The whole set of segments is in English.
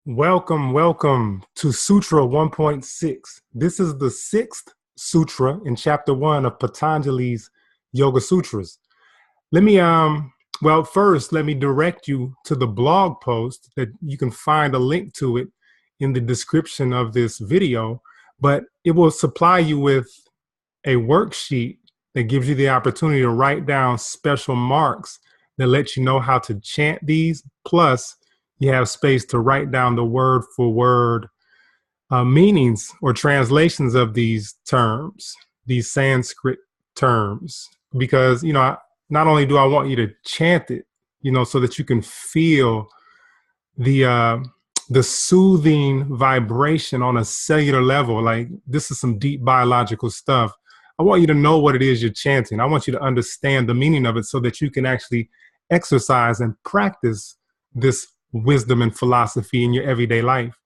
Welcome, welcome to Sutra 1.6. This is the sixth sutra in chapter 1 of Patanjali's Yoga Sutras. First, let me direct you to the blog post that you can find a link to it in the description of this video, but it will supply you with a worksheet that gives you the opportunity to write down special marks that let you know how to chant these. Plus, you have space to write down the word for word meanings or translations of these terms, these Sanskrit terms, because, not only do I want you to chant it, so that you can feel the soothing vibration on a cellular level. Like, this is some deep biological stuff. I want you to know what it is you're chanting. I want you to understand the meaning of it so that you can actually exercise and practice this wisdom and philosophy in your everyday life.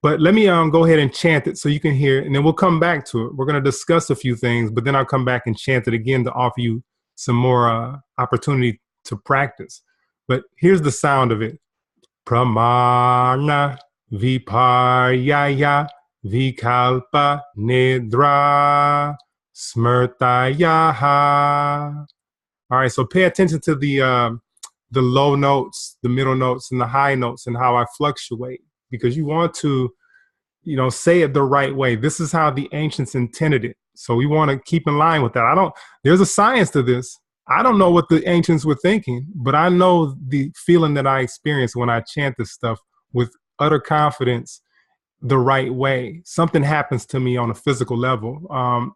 But let me go ahead and chant it so you can hear it, and then we'll come back to it. We're going to discuss a few things, but then I'll come back and chant it again to offer you some more opportunity to practice. But here's the sound of it. Pramana viparyaya vikalpa nidra smrtayaha. All right, so pay attention to the low notes, the middle notes, and the high notes, and how I fluctuate, because you want to, say it the right way. This is how the ancients intended it. So we want to keep in line with that. There's a science to this. I don't know what the ancients were thinking, but I know the feeling that I experience when I chant this stuff with utter confidence the right way. Something happens to me on a physical level,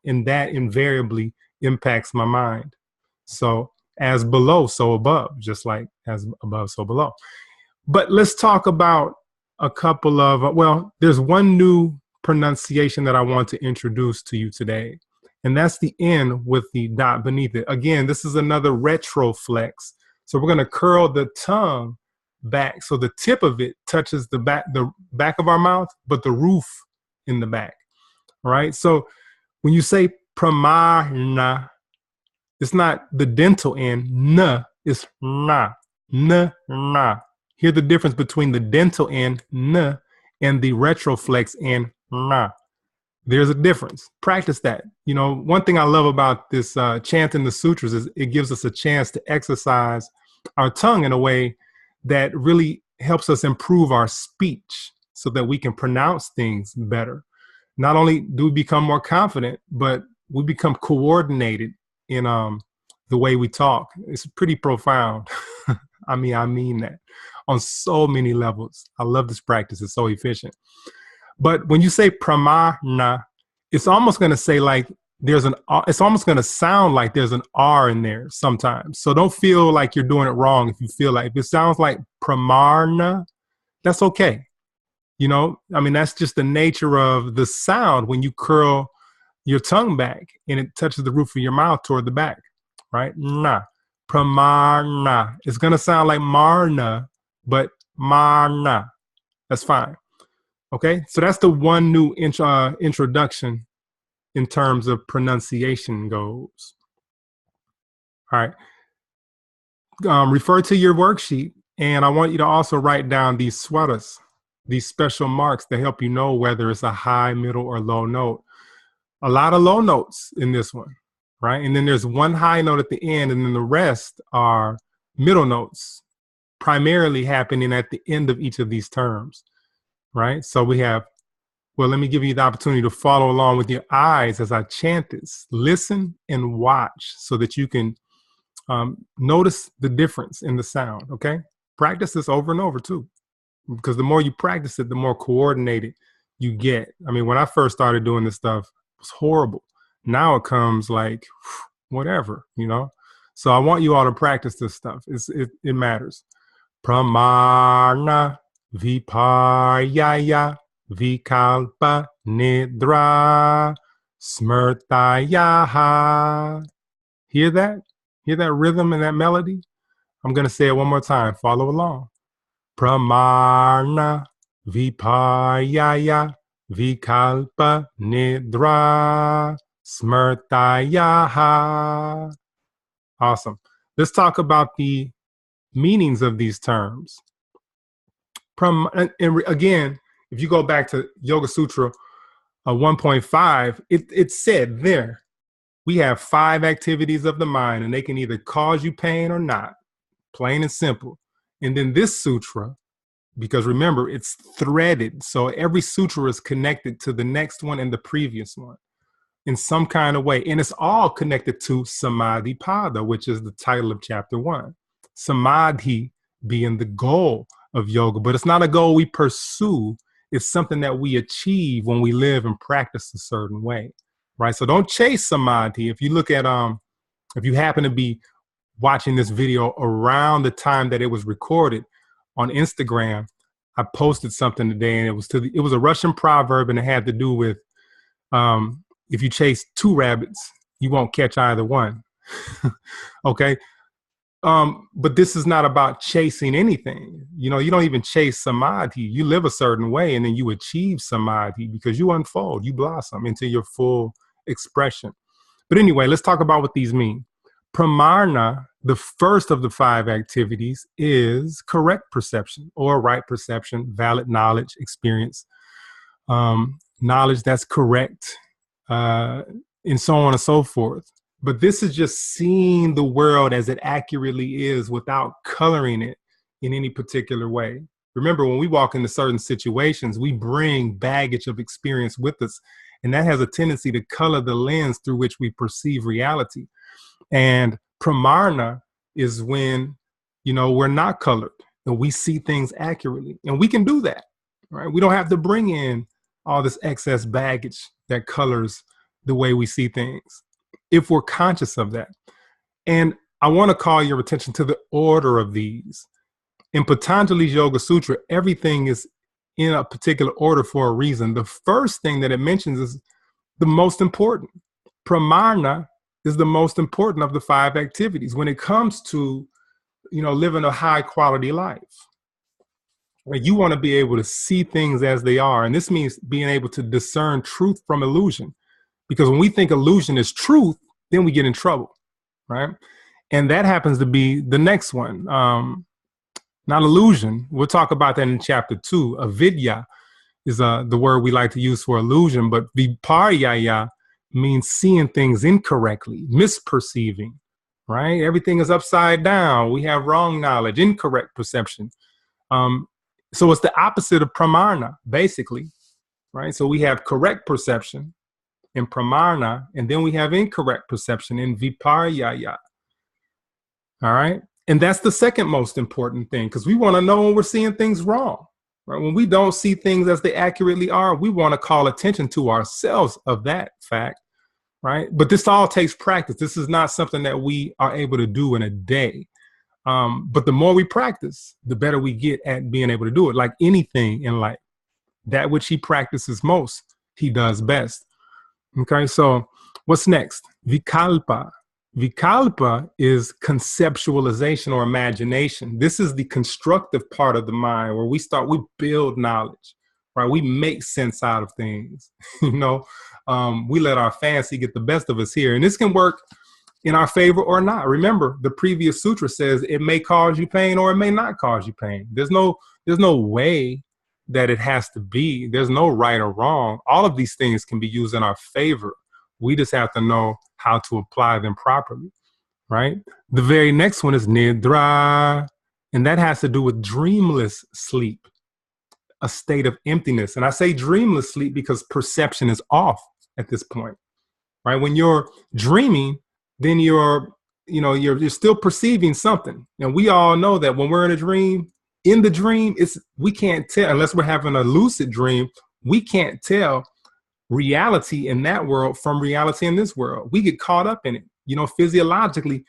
and that invariably impacts my mind. So as below, so above, just like as above, so below. But let's talk about a couple of, there's one new pronunciation that I want to introduce to you today, and that's the N with the dot beneath it. Again, this is another retroflex. So we're going to curl the tongue back so the tip of it touches the back of our mouth, but the roof in the back. All right. So when you say pramana, it's not the dental N, na, it's na, na. Hear the difference between the dental N, na, and the retroflex N, na. There's a difference. Practice that. One thing I love about this chanting the sutras is it gives us a chance to exercise our tongue in a way that really helps us improve our speech so that we can pronounce things better. Not only do we become more confident, but we become coordinated in the way we talk. It's pretty profound. I mean that on so many levels. I love this practice. It's so efficient. But when you say pramana, it's almost going to say like it's almost going to sound like there's an R in there sometimes. So don't feel like you're doing it wrong if if it sounds like pramarna, that's okay. That's just the nature of the sound when you curl your tongue back and it touches the roof of your mouth toward the back, right? Na, pramarna. It's going to sound like marna, but marna. That's fine. Okay, so that's the one new introduction in terms of pronunciation goes. All right. Refer to your worksheet, and I want you to also write down these swaras, these special marks that help you know whether it's a high, middle, or low note. A lot of low notes in this one, right? And then there's one high note at the end, and then the rest are middle notes, primarily happening at the end of each of these terms, right? So we have, let me give you the opportunity to follow along with your eyes as I chant this. Listen and watch so that you can notice the difference in the sound, okay? Practice this over and over too, because the more you practice it, the more coordinated you get. When I first started doing this stuff, it was horrible. Now it comes like whatever, So I want you all to practice this stuff. It matters. Pramana viparyaya vikalpa nidra smrtayaha. Hear that? Hear that rhythm and that melody? I'm going to say it one more time. Follow along. Pramana viparyaya vikalpa nidra smrtayaha. Awesome. Let's talk about the meanings of these terms. Again, if you go back to Yoga Sutra 1.5, it said there, we have 5 activities of the mind, and they can either cause you pain or not, plain and simple. And then this sutra, because remember, it's threaded. So every sutra is connected to the next one and the previous one in some kind of way. And it's all connected to Samadhi Pada, which is the title of chapter 1. Samadhi being the goal of yoga, but it's not a goal we pursue. It's something that we achieve when we live and practice a certain way, right? So don't chase Samadhi. If you look at, if you happen to be watching this video around the time that it was recorded on Instagram, I posted something today, and it was a Russian proverb, and it had to do with, if you chase 2 rabbits, you won't catch either one. Okay. But this is not about chasing anything. You know, you don't even chase Samadhi. You live a certain way, and then you achieve Samadhi because you unfold, you blossom into your full expression. But anyway, let's talk about what these mean. Pramarna, the first of the 5 activities, is correct perception or right perception, valid knowledge, experience, knowledge that's correct, and so on and so forth. But this is just seeing the world as it accurately is without coloring it in any particular way. Remember, when we walk into certain situations, we bring baggage of experience with us, and that has a tendency to color the lens through which we perceive reality. And pramarna is when, you know, we're not colored and we see things accurately. And we can do that, right? We don't have to bring in all this excess baggage that colors the way we see things, if we're conscious of that. And I want to call your attention to the order of these. In Patanjali's Yoga Sutra, everything is in a particular order for a reason. The first thing that it mentions is the most important. Pramarna is the most important of the 5 activities when it comes to, you know, living a high quality life. Right? You want to be able to see things as they are. And this means being able to discern truth from illusion. Because when we think illusion is truth, then we get in trouble, right? And that happens to be the next one. Not illusion. We'll talk about that in chapter 2. Avidya is the word we like to use for illusion, but viparyaya means seeing things incorrectly, misperceiving, right? Everything is upside down. We have wrong knowledge, incorrect perception. So it's the opposite of pramarna, basically, right? So we have correct perception in pramarna, and then we have incorrect perception in viparyaya. All right. And that's the second most important thing, because we want to know when we're seeing things wrong, right? When we don't see things as they accurately are, we want to call attention to ourselves of that fact, right? But this all takes practice. This is not something that we are able to do in a day. But the more we practice, the better we get at being able to do it. Like anything in life, that which he practices most, he does best. Okay, so what's next? Vikalpa. Vikalpa is conceptualization or imagination. This is the constructive part of the mind where we build knowledge, right? We make sense out of things. You know, we let our fancy get the best of us here. And this can work in our favor or not. Remember, the previous sutra says it may cause you pain or it may not cause you pain. There's no way that it has to be. There's no right or wrong. All of these things can be used in our favor. We just have to know how to apply them properly, right? The very next one is nidra, and that has to do with dreamless sleep, a state of emptiness. And I say dreamless sleep because perception is off at this point, right? When you're dreaming, then you're still perceiving something. And we all know that when we're in the dream, we can't tell, unless we're having a lucid dream, we can't tell reality in that world from reality in this world. We get caught up in it. You know, physiologically,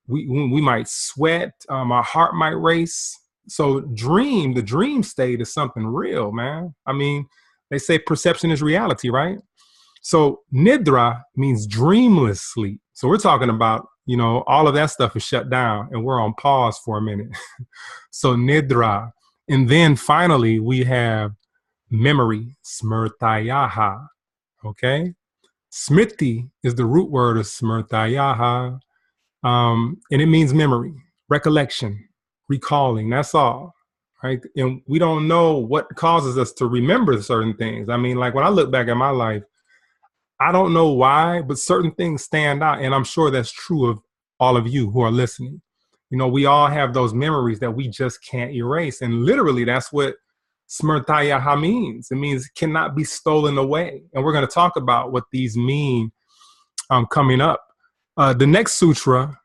we might sweat, our heart might race. So the dream state is something real, man. I mean, they say perception is reality, right? So nidra means dreamless sleep. So we're talking about, you know, all of that stuff is shut down and we're on pause for a minute. So nidra. And then finally we have memory, smrtayaha. Okay. Smriti is the root word of smrtayaha. And it means memory, recollection, recalling. That's all. right? And we don't know what causes us to remember certain things. I mean, like when I look back at my life, I don't know why, but certain things stand out. And I'm sure that's true of all of you who are listening. You know, we all have those memories that we just can't erase. And literally, that's what Smrtayaha means. It means it cannot be stolen away. And we're going to talk about what these mean coming up. The next sutra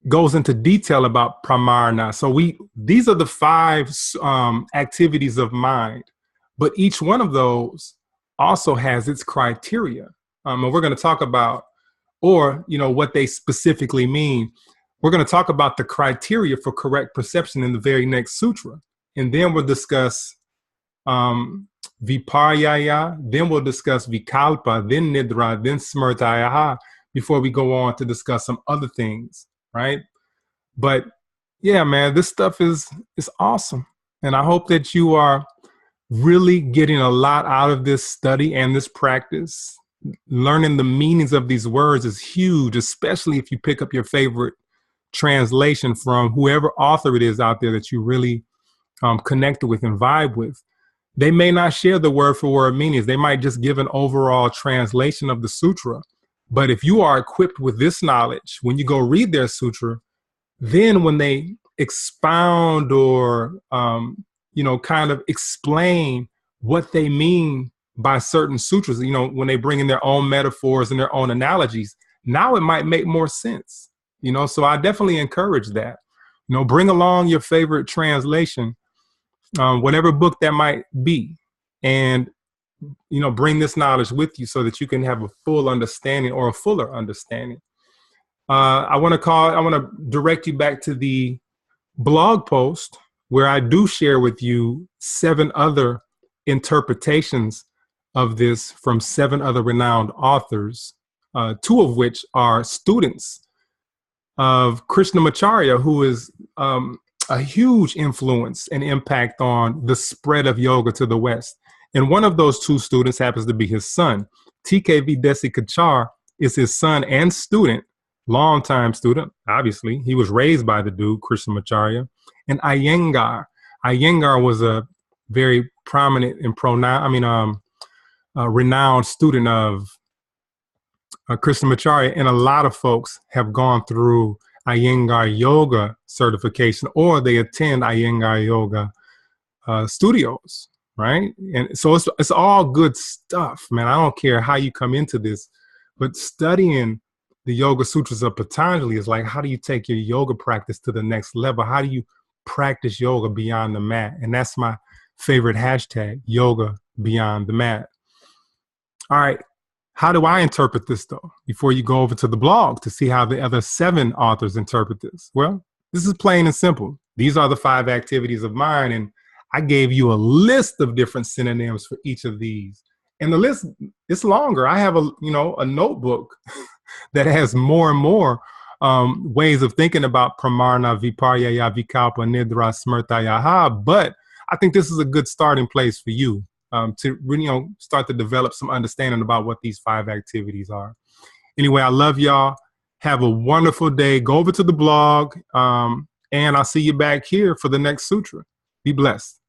goes into detail about pramarna. So these are the 5 activities of mind, but each one of those also has its criteria. And we're going to talk about, or, you know, what they specifically mean. We're going to talk about the criteria for correct perception in the very next sutra. And then we'll discuss viparyaya, then we'll discuss vikalpa, then nidra, then smrtayaha, before we go on to discuss some other things, right? But yeah, man, this stuff is awesome. And I hope that you are really getting a lot out of this study and this practice. Learning the meanings of these words is huge, especially if you pick up your favorite translation from whoever author it is out there that you really connected with and vibe with. They may not share the word for word meanings. They might just give an overall translation of the sutra. But if you are equipped with this knowledge, when you go read their sutra, then when they expound or, you know, kind of explain what they mean by certain sutras, you know, when they bring in their own metaphors and their own analogies, now it might make more sense, you know. So I definitely encourage that. You know, bring along your favorite translation, whatever book that might be, and, you know, bring this knowledge with you so that you can have a full understanding or a fuller understanding. I want to direct you back to the blog post where I do share with you 7 other interpretations of this from 7 other renowned authors, 2 of which are students of Krishnamacharya, who is a huge influence and impact on the spread of yoga to the West. And one of those 2 students happens to be his son. TKV Desikachar is his son and student, longtime student, obviously. He was raised by the dude, Krishnamacharya. And Iyengar. Iyengar was a very prominent and renowned student of Krishnamacharya. And a lot of folks have gone through Iyengar Yoga certification, or they attend Iyengar Yoga studios, right? And so it's all good stuff, man. I don't care how you come into this, but studying the Yoga Sutras of Patanjali is like, how do you take your yoga practice to the next level? How do you practice yoga beyond the mat? And that's my favorite hashtag, yoga beyond the mat. All right. How do I interpret this, though, before you go over to the blog to see how the other 7 authors interpret this? Well, this is plain and simple. These are the 5 activities of mind, and I gave you a list of different synonyms for each of these. And the list is longer. I have a notebook that has more and more ways of thinking about pramarna, viparyaya, vikalpa, nidra, smrtayaha. But I think this is a good starting place for you to really, start to develop some understanding about what these 5 activities are. Anyway, I love y'all. Have a wonderful day. Go over to the blog, and I'll see you back here for the next sutra. Be blessed.